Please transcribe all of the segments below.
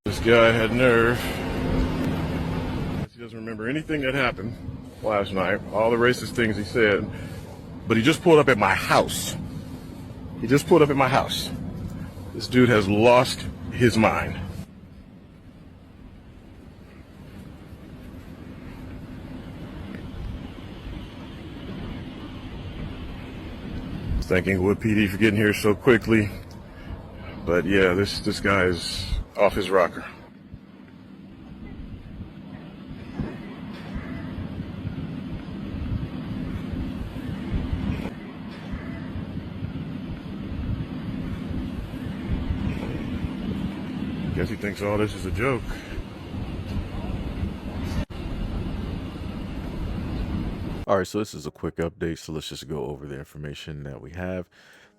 This guy had nerve. He doesn't remember anything that happened last night, all the racist things he said, but he just pulled up at my house. He just pulled up at my house. This dude has lost his mind. Thanking Wood PD for getting here so quickly. But yeah, this guy is off his rocker. Guess he thinks all this is a joke. All right, so this is a quick update, so let's just go over the information that we have.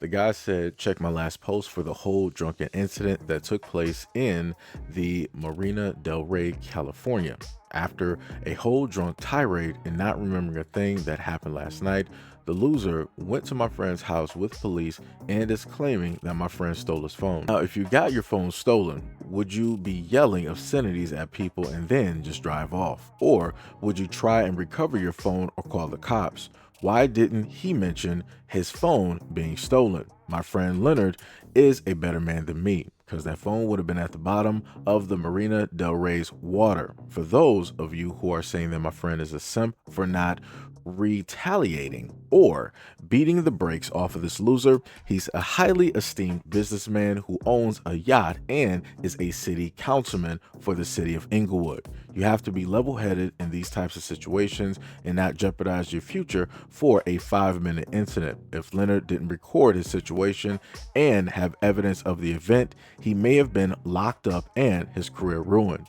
The guy said, check my last post for the whole drunken incident that took place in the Marina del Rey, California. After a whole drunk tirade and not remembering a thing that happened last night, the loser went to my friend's house with police and is claiming that my friend stole his phone. Now, if you got your phone stolen, would you be yelling obscenities at people and then just drive off? Or would you try and recover your phone or call the cops? Why didn't he mention his phone being stolen? My friend Leonard is a better man than me, because that phone would have been at the bottom of the Marina del Rey's water. For those of you who are saying that my friend is a simp for not retaliating or beating the brakes off of this loser, he's a highly esteemed businessman who owns a yacht and is a city councilman for the city of Inglewood. You have to be level-headed in these types of situations and not jeopardize your future for a 5-minute incident. If Leonard didn't record his situation and have evidence of the event, he may have been locked up and his career ruined.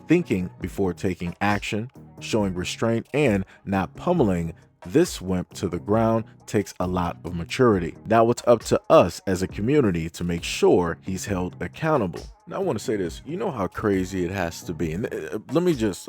Thinking before taking action, showing restraint, and not pummeling this wimp to the ground takes a lot of maturity. Now it's up to us as a community to make sure he's held accountable. Now I want to say this, you know how crazy it has to be. And let me just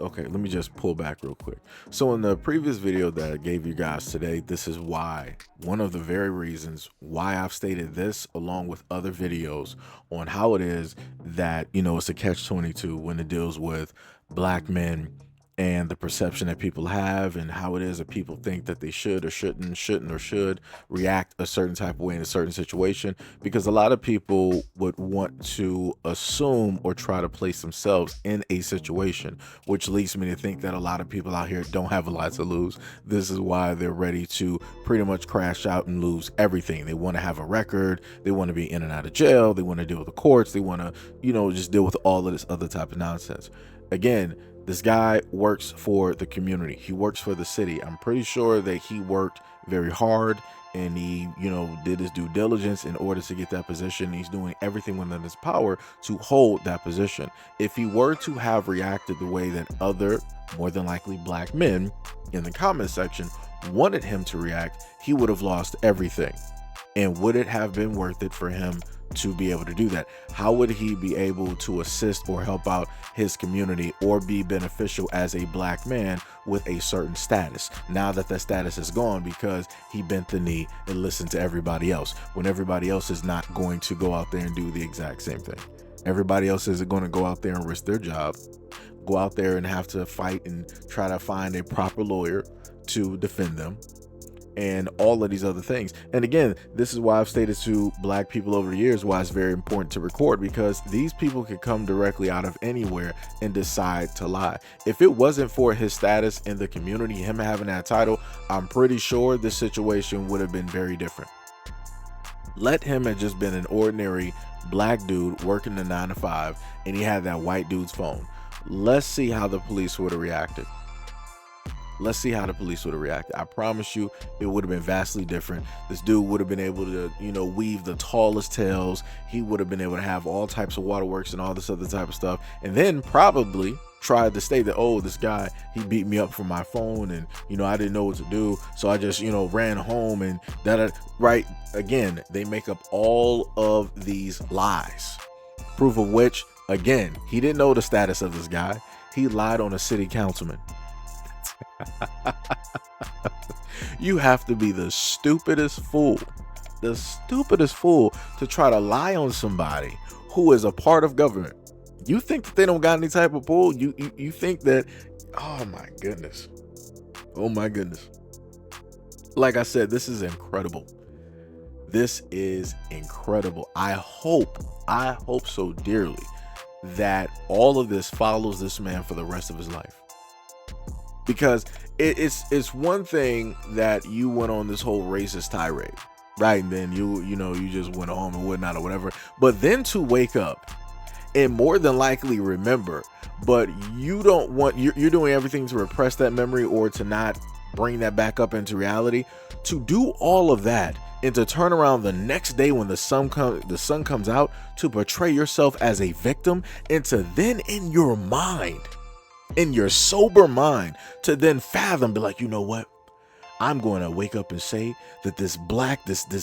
pull back real quick. So in the previous video that I gave you guys today, this is why, one of the very reasons why I've stated this, along with other videos on how it is that, you know, it's a catch-22 when it deals with black men and the perception that people have and how it is that people think that they should or shouldn't or should react a certain type of way in a certain situation, because a lot of people would want to assume or try to place themselves in a situation, which leads me to think that a lot of people out here don't have a lot to lose. This is why they're ready to pretty much crash out and lose everything. They want to have a record, they want to be in and out of jail, they want to deal with the courts, they want to, you know, just deal with all of this other type of nonsense. Again, this guy works for the community. He works for the city. I'm pretty sure that he worked very hard and he, you know, did his due diligence in order to get that position. He's doing everything within his power to hold that position. If he were to have reacted the way that other, more than likely black men in the comment section wanted him to react, he would have lost everything. And would it have been worth it for him to be able to do that? How would he be able to assist or help out his community or be beneficial as a black man with a certain status, now that that status is gone because he bent the knee and listened to everybody else, when everybody else is not going to go out there and do the exact same thing? Everybody else isn't going to go out there and risk their job, go out there and have to fight and try to find a proper lawyer to defend them, and all of these other things. And again, this is why I've stated to black people over the years why it's very important to record, because these people could come directly out of anywhere and decide to lie. If it wasn't for his status in the community, him having that title, I'm pretty sure this situation would have been very different. Let him have just been an ordinary black dude working the 9 to 5 and he had that white dude's phone. Let's see how the police would have reacted. Let's see how the police would have reacted. I promise you it would have been vastly different. This dude would have been able to, you know, weave the tallest tales. He would have been able to have all types of waterworks and all this other type of stuff, and then probably tried to state that, oh, this guy, he beat me up for my phone and, you know, I didn't know what to do, so I just, you know, ran home and that. Right? Again, they make up all of these lies, proof of which, again, he didn't know the status of this guy. He lied on a city councilman. You have to be the stupidest fool to try to lie on somebody who is a part of government. You think that they don't got any type of pull? You think that, oh my goodness. Oh my goodness. Like I said, this is incredible. This is incredible. I hope so dearly that all of this follows this man for the rest of his life. Because it's one thing that you went on this whole racist tirade, right? And then you just went home and whatnot or whatever. But then to wake up and more than likely remember, but you don't want, you're doing everything to repress that memory or to not bring that back up into reality, to do all of that and to turn around the next day when the sun comes out to portray yourself as a victim, and to then in your mind, in your sober mind, to then fathom, be like, you know what, I'm going to wake up and say that this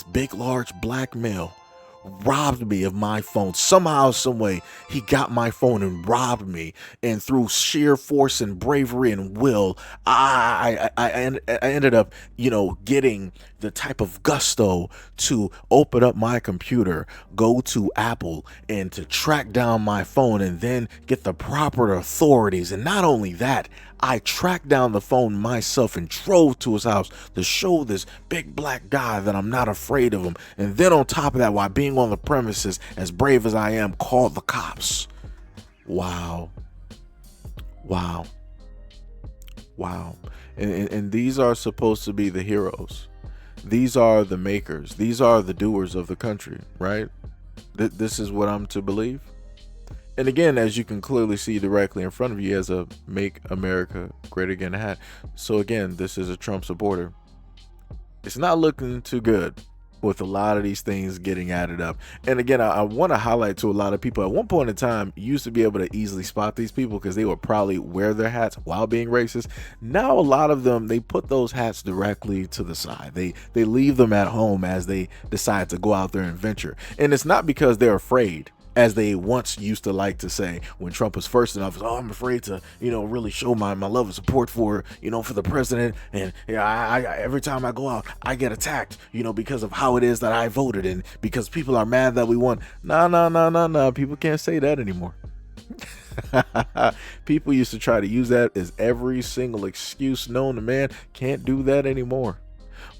big large black male robbed me of my phone. Somehow, some way, he got my phone and robbed me, and through sheer force and bravery and will, I ended up, getting the type of gusto to open up my computer, go to Apple, and to track down my phone, and then get the proper authorities. And not only that, I tracked down the phone myself and drove to his house to show this big black guy that I'm not afraid of him. And then on top of that, while being on the premises, as brave as I am, called the cops. Wow. Wow. Wow. And these are supposed to be the heroes. These are the makers. These are the doers of the country, right? This is what I'm to believe. And again, as you can clearly see directly in front of you, he has a Make America Great Again hat. So again, this is a Trump supporter. It's not looking too good with a lot of these things getting added up. And again, I want to highlight to a lot of people, at one point in time, you used to be able to easily spot these people because they would probably wear their hats while being racist. Now, a lot of them, they put those hats directly to the side. They leave them at home as they decide to go out there and venture. And it's not because they're afraid, as they once used to like to say when Trump was first in office. Oh, I'm afraid to, really show my love and support for, for the president. And I every time I go out, I get attacked, because of how it is that I voted and because people are mad that we won. No. People can't say that anymore. People used to try to use that as every single excuse known to man. Can't do that anymore.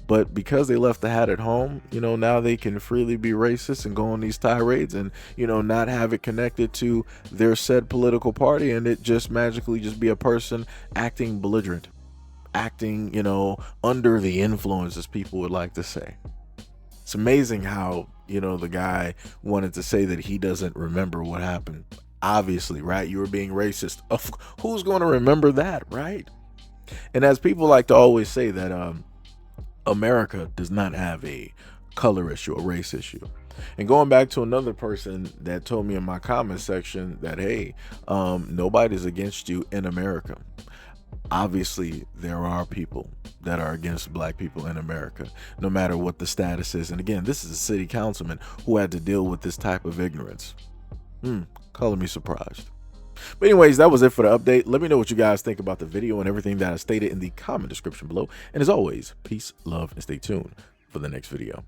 But because they left the hat at home, now they can freely be racist and go on these tirades and, not have it connected to their said political party, and it just magically just be a person acting belligerent, acting, under the influence, as people would like to say. It's amazing how, the guy wanted to say that he doesn't remember what happened. Obviously, right? You were being racist. Who's going to remember that, right? And as people like to always say that, America does not have a color issue, a race issue. And going back to another person that told me in my comment section that, hey, nobody's against you in America. Obviously, there are people that are against black people in America, no matter what the status is. And again, this is a city councilman who had to deal with this type of ignorance. Color me surprised. But anyways, that was it for the update. Let me know what you guys think about the video and everything that I stated in the comment description below. And as always, peace, love, and stay tuned for the next video.